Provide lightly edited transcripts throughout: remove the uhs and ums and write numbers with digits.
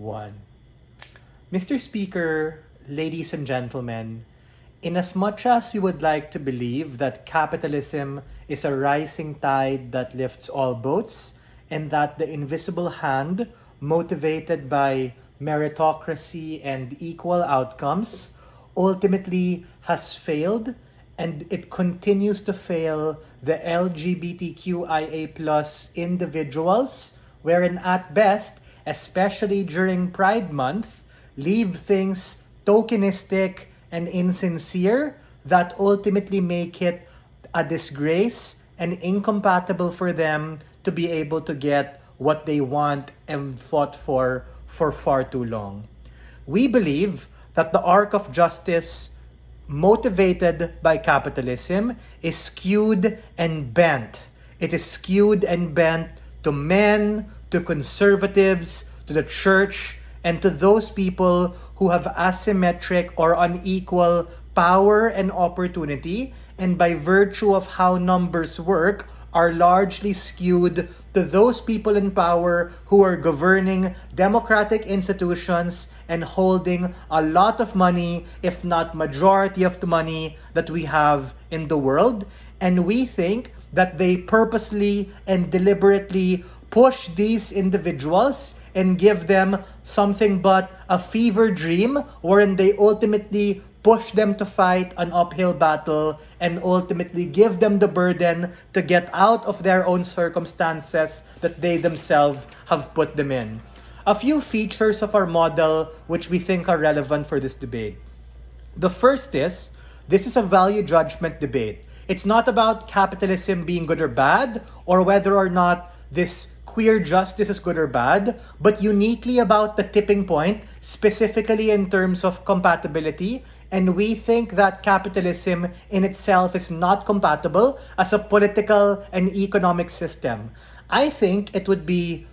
One. Mr. Speaker, ladies and gentlemen, inasmuch as we would like to believe that capitalism is a rising tide that lifts all boats, and that the invisible hand, motivated by meritocracy and equal outcomes, ultimately has failed, and it continues to fail the LGBTQIA plus individuals, wherein at best, especially during Pride Month, leave things tokenistic and insincere that ultimately make it a disgrace and incompatible for them to be able to get what they want and fought for far too long. We believe that the arc of justice motivated by capitalism is skewed and bent. It is skewed and bent to men, to conservatives, to the church, and to those people who have asymmetric or unequal power and opportunity, and by virtue of how numbers work, are largely skewed to those people in power who are governing democratic institutions and holding a lot of money, if not majority of the money that we have in the world. And we think that they purposely and deliberately push these individuals and give them something but a fever dream wherein they ultimately push them to fight an uphill battle and ultimately give them the burden to get out of their own circumstances that they themselves have put them in. A few features of our model which we think are relevant for this debate. The first is, this is a value judgment debate. It's not about capitalism being good or bad, or whether or not this queer justice is good or bad, but uniquely about the tipping point, specifically in terms of compatibility. And we think that capitalism in itself is not compatible as a political and economic system. I think it would be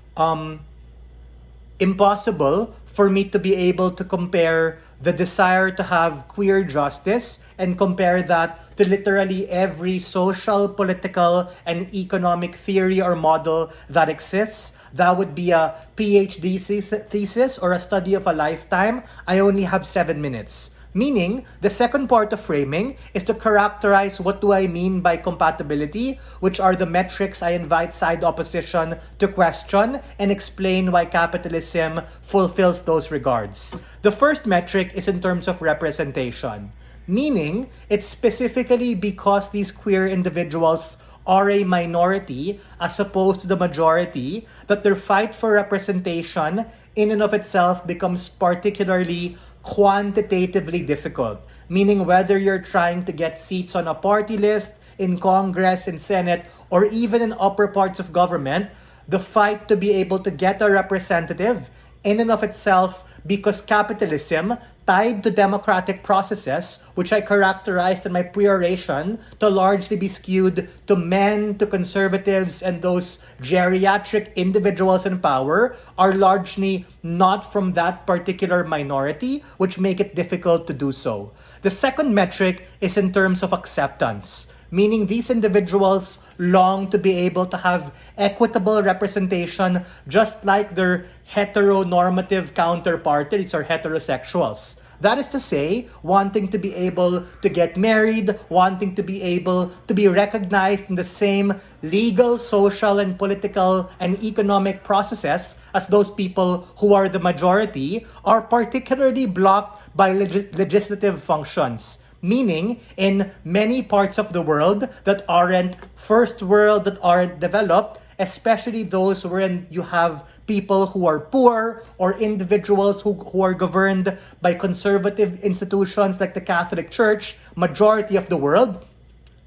impossible for me to be able to compare the desire to have queer justice and compare that to literally every social, political, and economic theory or model that exists. That would be a PhD thesis or a study of a lifetime. I only have 7 minutes. Meaning, the second part of framing is to characterize what do I mean by compatibility, which are the metrics I invite side opposition to question, and explain why capitalism fulfills those regards. The first metric is in terms of representation, meaning it's specifically because these queer individuals are a minority as opposed to the majority that their fight for representation in and of itself becomes particularly quantitatively difficult, meaning whether you're trying to get seats on a party list, in Congress, in Senate, or even in upper parts of government, the fight to be able to get a representative in and of itself, because capitalism tied to democratic processes, which I characterized in my peroration to largely be skewed to men, to conservatives, and those geriatric individuals in power, are largely not from that particular minority, which make it difficult to do so. The second metric is in terms of acceptance, meaning these individuals long to be able to have equitable representation just like their heteronormative counterparts or heterosexuals. That is to say, wanting to be able to get married, wanting to be able to be recognized in the same legal, social, and political and economic processes as those people who are the majority, are particularly blocked by legislative functions. Meaning, in many parts of the world that aren't first world, that aren't developed, especially those wherein you have people who are poor or individuals who are governed by conservative institutions like the Catholic Church, majority of the world,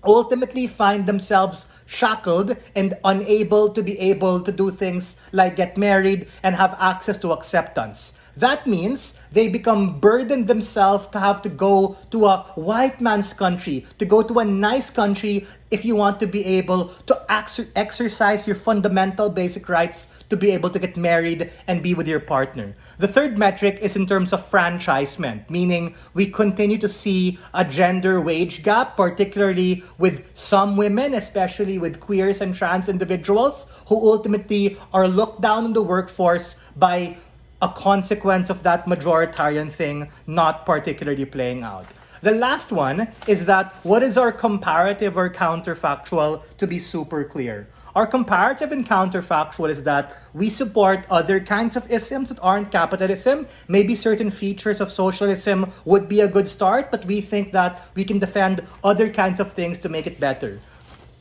ultimately find themselves shackled and unable to be able to do things like get married and have access to acceptance. That means they become burdened themselves to have to go to a white man's country, to go to a nice country if you want to be able to exercise your fundamental basic rights to be able to get married and be with your partner. The third metric is in terms of franchisement, meaning we continue to see a gender wage gap, particularly with some women, especially with queers and trans individuals, who ultimately are looked down in the workforce by a consequence of that majoritarian thing not particularly playing out. The last one is that what is our comparative or counterfactual, to be super clear? Our comparative and counterfactual is that we support other kinds of isms that aren't capitalism. Maybe certain features of socialism would be a good start, but we think that we can defend other kinds of things to make it better.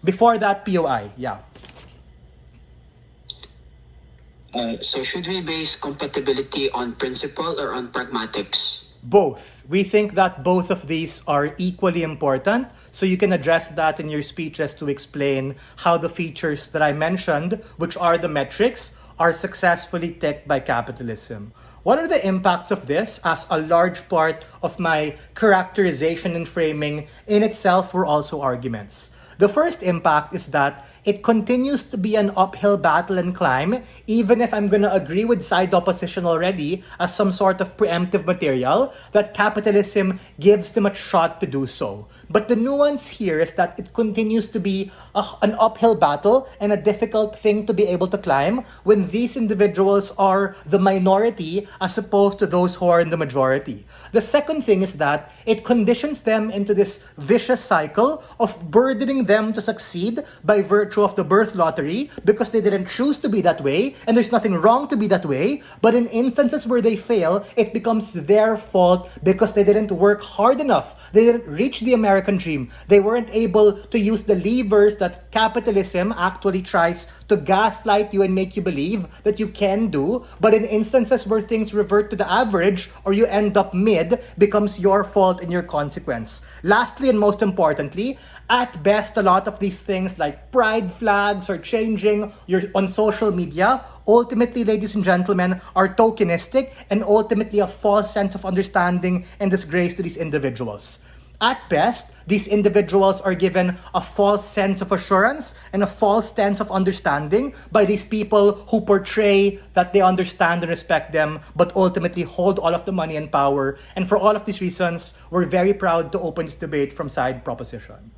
Before that, POI, yeah. So should we base compatibility on principle or on pragmatics? Both. We think that both of these are equally important, so you can address that in your speeches to explain how the features that I mentioned, which are the metrics, are successfully ticked by capitalism. What are the impacts of this? As a large part of my characterization and framing in itself were also arguments. The first impact is that it continues to be an uphill battle and climb, even if I'm going to agree with side opposition already as some sort of preemptive material, that capitalism gives them a shot to do so. But the nuance here is that it continues to be an uphill battle and a difficult thing to be able to climb when these individuals are the minority as opposed to those who are in the majority. The second thing is that it conditions them into this vicious cycle of burdening them to succeed by virtue of the birth lottery because they didn't choose to be that way, and there's nothing wrong to be that way, but in instances where they fail, it becomes their fault because they didn't work hard enough. They didn't reach the American dream. They weren't able to use the levers that capitalism actually tries to gaslight you and make you believe that you can do, but in instances where things revert to the average or you end up mid, becomes your fault and your consequence. Lastly, and most importantly, at best, a lot of these things like pride flags are changing on social media. Ultimately, ladies and gentlemen, are tokenistic and ultimately a false sense of understanding and disgrace to these individuals. At best, these individuals are given a false sense of assurance and a false sense of understanding by these people who portray that they understand and respect them, but ultimately hold all of the money and power. And for all of these reasons, we're very proud to open this debate from side proposition.